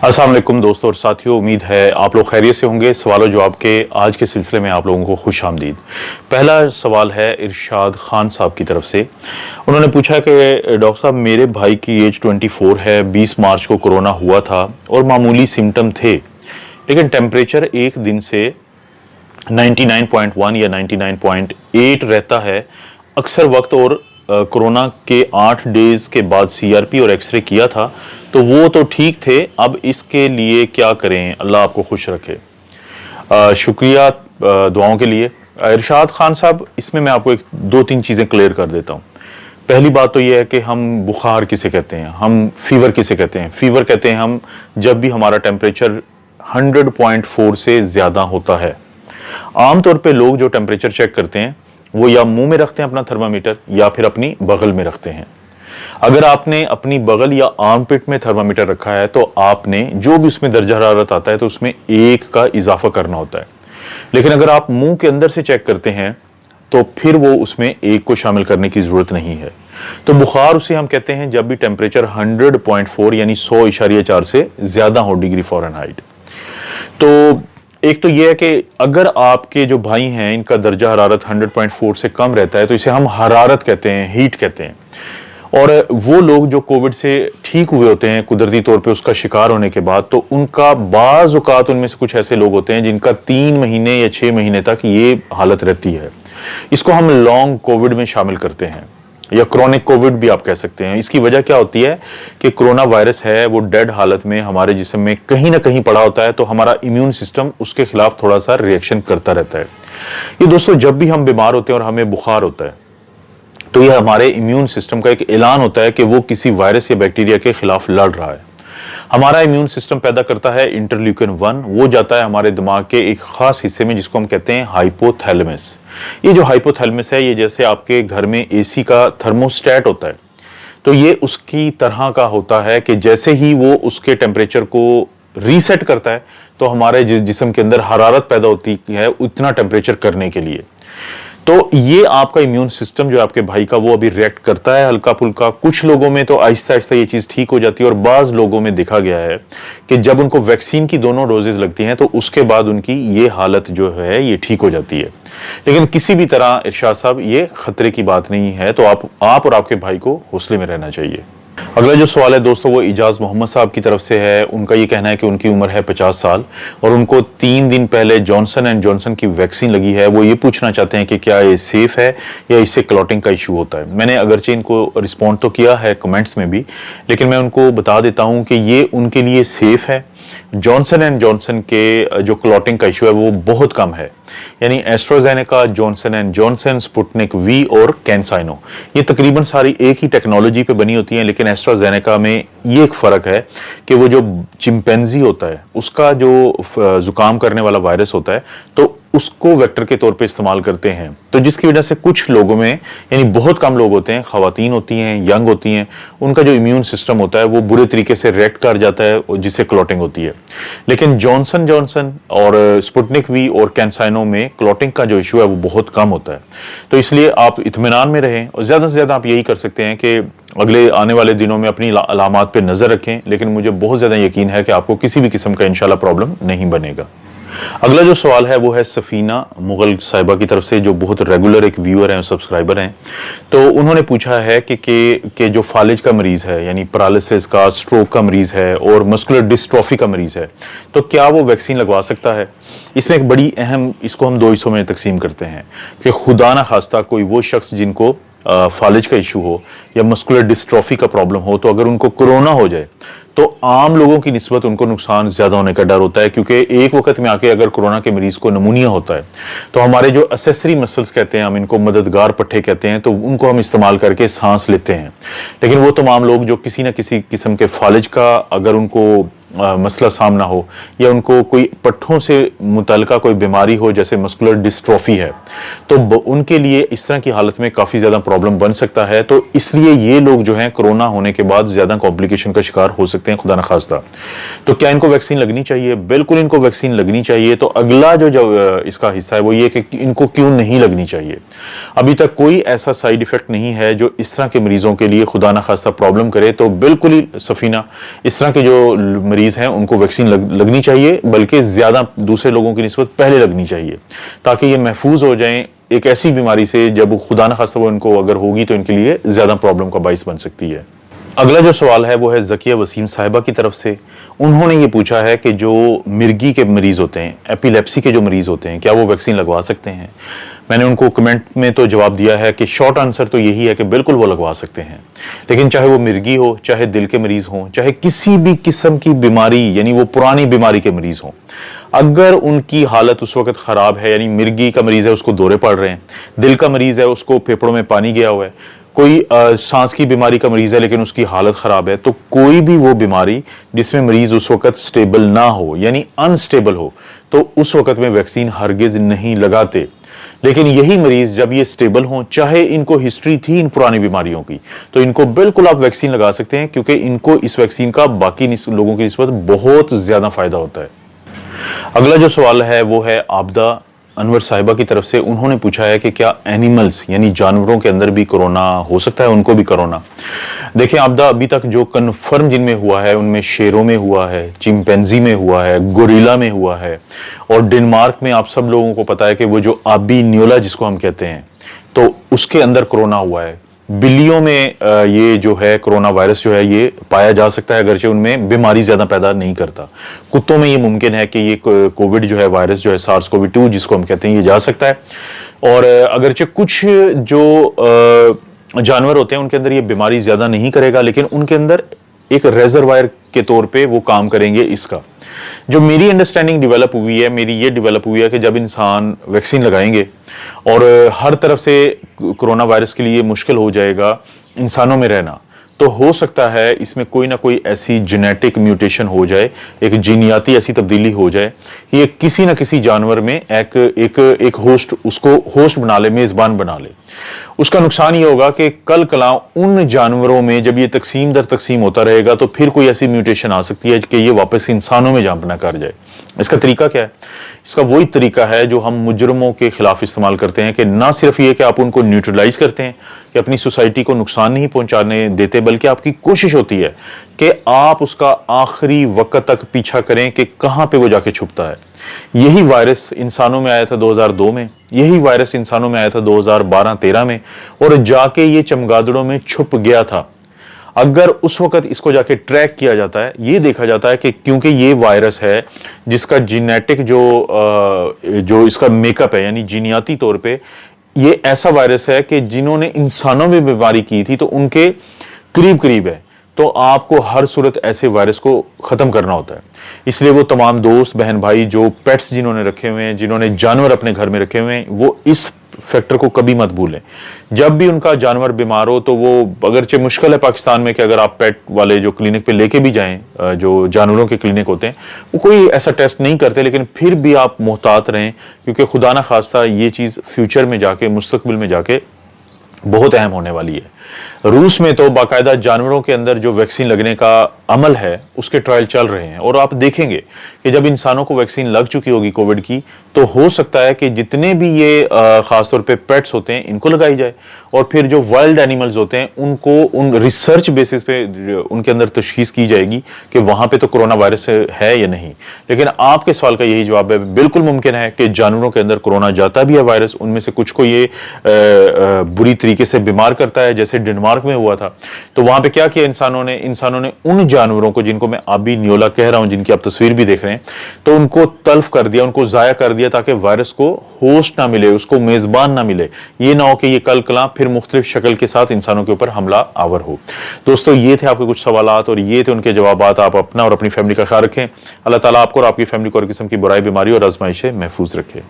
अस्सलाम वालेकुम दोस्तों और साथियों, उम्मीद है आप लोग खैरियत से होंगे। सवाल जवाब के आज के सिलसिले में आप लोगों को खुश आमदीद। पहला सवाल है इरशाद खान साहब की तरफ से। उन्होंने पूछा कि डॉक्टर साहब, मेरे भाई की एज 24 है, 20 मार्च को कोरोना हुआ था और मामूली सिम्टम थे, लेकिन टेम्परेचर एक दिन से 99.1 या 99.8 रहता है अक्सर वक्त, और कोरोना के 8 डेज के बाद सीआरपी और एक्सरे किया था तो वो तो ठीक थे। अब इसके लिए क्या करें? अल्लाह आपको खुश रखे। शुक्रिया दुआओं के लिए। इरशाद खान साहब, इसमें मैं आपको दो तीन चीज़ें क्लियर कर देता हूँ। पहली बात तो ये है कि हम बुखार किसे कहते हैं, हम फीवर किसे कहते हैं। फीवर कहते हैं हम जब भी हमारा टेम्परेचर 100.4 से ज़्यादा होता है। आमतौर पे लोग जो टेम्परेचर चेक करते हैं वो या मुंह में रखते हैं अपना थर्मामीटर या फिर अपनी बगल में रखते हैं। अगर आपने अपनी बगल या आर्मपिट में थर्मामीटर रखा है तो आपने जो भी उसमें दर्जा हरारत आता है तो उसमें 1 का इजाफा करना होता है। लेकिन अगर आप मुंह के अंदर से चेक करते हैं तो फिर वो उसमें 1 को शामिल करने की जरूरत नहीं है। तो बुखार उसे हम कहते हैं जब भी टेम्परेचर 100.4 यानी 100.4 से ज्यादा हो डिग्री फ़ारेनहाइट। तो एक तो यह है कि अगर आपके जो भाई हैं इनका दर्जा हरारत 100.4 से कम रहता है तो इसे हम हरारत कहते हैं, हीट कहते हैं। और वो लोग जो कोविड से ठीक हुए होते हैं कुदरती तौर पे उसका शिकार होने के बाद, तो उनका बाज़ औक़ात उनमें से कुछ ऐसे लोग होते हैं जिनका 3 महीने या 6 महीने तक ये हालत रहती है। इसको हम लॉन्ग कोविड में शामिल करते हैं या क्रोनिक कोविड भी आप कह सकते हैं। इसकी वजह क्या होती है कि कोरोना वायरस है वो डेड हालत में हमारे जिस्म में कहीं ना कहीं पड़ा होता है, तो हमारा इम्यून सिस्टम उसके खिलाफ थोड़ा सा रिएक्शन करता रहता है। ये दोस्तों, जब भी हम बीमार होते हैं और हमें बुखार होता है तो यह हमारे इम्यून सिस्टम का एक ऐलान होता है कि वो किसी वायरस या बैक्टीरिया के खिलाफ लड़ रहा है। हमारा इम्यून सिस्टम पैदा करता है इंटरल्यूकिन 1, वो जाता है हमारे दिमाग के एक खास हिस्से में जिसको हम कहते हैं हाइपोथैलेमस। ये जो हाइपोथैलेमस है ये जैसे आपके घर में एसी का थर्मोस्टेट होता है, तो ये उसकी तरह का होता है कि जैसे ही वो उसके टेम्परेचर को रीसेट करता है तो हमारे जिस्म के अंदर हरारत पैदा होती है उतना टेम्परेचर करने के लिए। तो ये आपका इम्यून सिस्टम जो आपके भाई का वो अभी रिएक्ट करता है हल्का फुल्का। कुछ लोगों में तो आहिस्ता आहिस्ता ये चीज़ ठीक हो जाती है और बाज़ लोगों में देखा गया है कि जब उनको वैक्सीन की दोनों डोजेज लगती हैं तो उसके बाद उनकी ये हालत जो है ये ठीक हो जाती है। लेकिन किसी भी तरह इरशाद साहब ये खतरे की बात नहीं है, तो आप और आपके भाई को हौसले में रहना चाहिए। अगला जो सवाल है दोस्तों वो इजाज़ मोहम्मद साहब की तरफ से है। उनका ये कहना है कि उनकी उम्र है 50 साल और उनको 3 दिन पहले जॉनसन एंड जॉनसन की वैक्सीन लगी है। वो ये पूछना चाहते हैं कि क्या ये सेफ है या इससे क्लॉटिंग का इशू होता है। मैंने अगरचे इनको रिस्पॉन्ड तो किया है कमेंट्स में भी, लेकिन मैं उनको बता देता हूँ कि ये उनके लिए सेफ है। जॉनसन एंड जॉनसन के जो क्लॉटिंग का इशू है वो बहुत कम है, यानी AstraZeneca, Johnson and Johnson, Sputnik V और कैंसाइनो ये तकरीबन सारी एक ही टेक्नोलॉजी पे बनी होती हैं। लेकिन एस्ट्राजेनेका में ये एक फ़र्क है कि वो जो चिंपैंजी होता है उसका जो जुकाम करने वाला वायरस होता है तो उसको वेक्टर के तौर पे इस्तेमाल करते हैं, तो जिसकी वजह से कुछ लोगों में, यानी बहुत कम लोग होते हैं, ख़वातीन होती हैं, यंग होती हैं, उनका जो इम्यून सिस्टम होता है वो बुरे तरीके से रिएक्ट कर जाता है जिससे क्लॉटिंग होती है। लेकिन जॉनसन जॉनसन और स्पुतनिक वी और कैंसाइनो में क्लॉटिंग का जो इशू है वो बहुत कम होता है। तो इसलिए आप इत्मीनान में रहें और ज़्यादा से ज़्यादा आप यही कर सकते हैं कि अगले आने वाले दिनों में अपनी अलामात पर नज़र रखें। लेकिन मुझे बहुत ज़्यादा यकीन है कि आपको किसी भी किस्म का इंशाल्लाह प्रॉब्लम नहीं बनेगा। अगला जो सवाल है वो है सफीना मुगल साहिबा की तरफ से, जो बहुत रेगुलर एक व्यूअर हैं, सब्सक्राइबर हैं। तो उन्होंने पूछा है कि जो फालिज का मरीज़ है, यानी पैरालिसिस का, स्ट्रोक का मरीज़ है और मस्कुलर डिस्ट्रॉफी का मरीज़ है, तो क्या वो वैक्सीन लगवा सकता है? इसमें एक बड़ी अहम, इसको हम 2 हिस्सों में तकसीम करते हैं कि खुदा ना खास्ता कोई वो शख्स जिनको फालिज का इशू हो या मस्कुलर डिस्ट्रॉफी का प्रॉब्लम हो, तो अगर उनको कोरोना हो जाए तो आम लोगों की निस्बत उनको नुकसान ज़्यादा होने का डर होता है, क्योंकि एक वक्त में आके अगर कोरोना के मरीज़ को नमूनिया होता है तो हमारे जो एसेसरी मसल्स कहते हैं, हम इनको मददगार पट्टे कहते हैं, तो उनको हम इस्तेमाल करके सांस लेते हैं। लेकिन वो तमाम लोग जो किसी न किसी किस्म के फालिज का अगर उनको मसला सामना हो या उनको कोई पट्ठों से मुतल्लिका कोई बीमारी हो जैसे मस्कुलर डिस्ट्रॉफी है, तो उनके लिए इस तरह की हालत में काफ़ी ज़्यादा प्रॉब्लम बन सकता है। तो इसलिए ये लोग जो हैं कोरोना होने के बाद ज़्यादा कॉम्प्लिकेशन का शिकार हो सकते हैं, खुदा न खास्ता। तो क्या इनको वैक्सीन लगनी चाहिए? बिल्कुल इनको वैक्सीन लगनी चाहिए। तो अगला जो इसका हिस्सा है वो ये कि इनको क्यों नहीं लगनी चाहिए। अभी तक कोई ऐसा साइड इफेक्ट नहीं है जो इस तरह के मरीजों के लिए खुदा न खास्ता प्रॉब्लम करे। तो बिल्कुल ही सफीना, इस तरह के जो मरीज हैं उनको वैक्सीन लगनी चाहिए, बल्कि ज़्यादा दूसरे लोगों की निस्बत पहले लगनी चाहिए, ताकि ये महफूज हो जाएं एक ऐसी बीमारी से जब खुदा न खास्ता वो इनको अगर होगी तो इनके लिए ज़्यादा प्रॉब्लम का बाइस बन सकती है। अगला जो सवाल है वो है ज़किया वसीम साहिबा की तरफ से। उन्होंने ये पूछा है कि जो मिर्गी के मरीज़ होते हैं, एपिलेप्सी के जो मरीज़ होते हैं, क्या वो वैक्सीन लगवा सकते हैं? मैंने उनको कमेंट में तो जवाब दिया है कि शॉर्ट आंसर तो यही है कि बिल्कुल वो लगवा सकते हैं, लेकिन चाहे वो मिर्गी हो, चाहे दिल के मरीज़ हों, चाहे किसी भी किस्म की बीमारी यानी वो पुरानी बीमारी के मरीज़ हों, अगर उनकी हालत उस वक्त ख़राब है, यानी मिर्गी का मरीज़ है उसको दौरे पड़ रहे हैं, दिल का मरीज़ है उसको फेफड़ों में पानी गया हुआ है, कोई सांस की बीमारी का मरीज़ है लेकिन उसकी हालत ख़राब है, तो कोई भी वो बीमारी जिसमें मरीज़ उस वक्त स्टेबल ना हो यानी अनस्टेबल हो, तो उस वक्त में वैक्सीन हरगिज़ नहीं लगाते। लेकिन यही मरीज़ जब ये स्टेबल हों, चाहे इनको हिस्ट्री थी इन पुरानी बीमारियों की, तो इनको बिल्कुल आप वैक्सीन लगा सकते हैं, क्योंकि इनको इस वैक्सीन का बाकी लोगों की निस्बत बहुत ज़्यादा फ़ायदा होता है। अगला जो सवाल है वो है आबदा अनवर साहिबा की तरफ से। उन्होंने पूछा है कि क्या एनिमल्स यानी जानवरों के अंदर भी कोरोना हो सकता है, उनको भी कोरोना? देखिए आबदा, अभी तक जो कन्फर्म जिनमें हुआ है उनमें शेरों में हुआ है, चिंपैंजी में हुआ है, गोरिल्ला में हुआ है, और डेनमार्क में आप सब लोगों को पता है कि वो जो आबी न्योला जिसको हम कहते हैं, तो उसके अंदर कोरोना हुआ है। बिल्लियों में ये जो है कोरोना वायरस जो है ये पाया जा सकता है, अगरचे उनमें बीमारी ज्यादा पैदा नहीं करता। कुत्तों में ये मुमकिन है कि ये कोविड जो है वायरस जो है सार्स कोविड 2 जिसको हम कहते हैं ये जा सकता है। और अगरचे कुछ जो जानवर होते हैं उनके अंदर ये बीमारी ज्यादा नहीं करेगा, लेकिन उनके अंदर एक रेजरवायर के तौर पे वो काम करेंगे। इसका जो मेरी अंडरस्टैंडिंग डेवलप हुई है, मेरी ये डेवलप हुई है कि जब इंसान वैक्सीन लगाएंगे और हर तरफ से कोरोना वायरस के लिए मुश्किल हो जाएगा इंसानों में रहना, तो हो सकता है इसमें कोई ना कोई ऐसी जेनेटिक म्यूटेशन हो जाए, एक जीनियाती ऐसी तब्दीली हो जाए, ये किसी ना किसी जानवर में एक होस्ट उसको होस्ट बना ले, मेजबान बना ले। उसका नुकसान ये होगा कि कल कला उन जानवरों में जब ये तकसीम दर तकसीम होता रहेगा तो फिर कोई ऐसी म्यूटेशन आ सकती है कि ये वापस इंसानों में जंप ना कर जाए। इसका तरीका क्या है? इसका वही तरीका है जो हम मुजरमों के खिलाफ इस्तेमाल करते हैं, कि ना सिर्फ ये कि आप उनको न्यूट्रलाइज करते हैं कि अपनी सोसाइटी को नुकसान नहीं पहुंचाने देते, बल्कि आपकी कोशिश होती है कि आप उसका आखिरी वक्त तक पीछा करें कि कहां पे वो जाके छुपता है। यही वायरस इंसानों में आया था 2002 में, यही वायरस इंसानों में आया था 2012-13 में, और जाके ये चमगादड़ों में छुप गया था। अगर उस वक्त इसको जाके ट्रैक किया जाता है, ये देखा जाता है कि क्योंकि ये वायरस है जिसका जीनेटिक जो इसका मेकअप है यानी जीनियाती तौर पे ये ऐसा वायरस है कि जिन्होंने इंसानों में बीमारी की थी तो उनके करीब करीब है, तो आपको हर सूरत ऐसे वायरस को खत्म करना होता है। इसलिए वो तमाम दोस्त बहन भाई जो पेट्स जिन्होंने रखे हुए हैं, जिन्होंने जानवर अपने घर में रखे हुए हैं, वो इस फैक्टर को कभी मत भूलें। जब भी उनका जानवर बीमार हो तो वो, अगरचे मुश्किल है पाकिस्तान में कि अगर आप पेट वाले जो क्लिनिक पे लेके भी जाएं, जो जानवरों के क्लिनिक होते हैं वो कोई ऐसा टेस्ट नहीं करते, लेकिन फिर भी आप मुहतात रहें, क्योंकि खुदा ना खास्ता ये चीज़ फ्यूचर में जाके, मुस्तकबिल में जाके बहुत अहम होने वाली है। रूस में तो बाकायदा जानवरों के अंदर जो वैक्सीन लगने का अमल है उसके ट्रायल चल रहे हैं, और आप देखेंगे कि जब इंसानों को वैक्सीन लग चुकी होगी कोविड की, तो हो सकता है कि जितने भी ये खासतौर पे पेट्स होते हैं इनको लगाई जाए, और फिर जो वाइल्ड एनिमल्स होते हैं उनको उन रिसर्च बेसिस पे उनके अंदर तशखीस की जाएगी कि वहां पे तो कोरोना वायरस है या नहीं। लेकिन आपके सवाल का यही जवाब है, बिल्कुल मुमकिन है कि जानवरों के अंदर कोरोना जाता भी है वायरस, उनमें से कुछ को ये बुरी तरीके से बीमार करता है, जैसे डेनमार्क में हुआ था। तो वहां पे क्या किया इंसानों ने उन जानवरों को जिनको मैं आबी न्योला कह रहा हूं, जिनकी आप तस्वीर भी देख रहे हैं, तो उनको तल्फ कर दिया, उनको जाया कर दिया, ताकि वायरस को होस्ट ना मिले, उसको मेजबान ना मिले। ये ना हो कि ये कल कला फिर मुख्तलिफ शक्ल के साथ इंसानों के ऊपर हमला आवर हो। दोस्तों, ये थे आपके कुछ सवालात और ये थे उनके जवाबात। आप अपना और अपनी फैमिली का ख्याल रखें। अल्लाह ताला आपको और आपकी फैमिली को हर किस्म की बुराई, बीमारी और आजमाइश से महफूज रखे।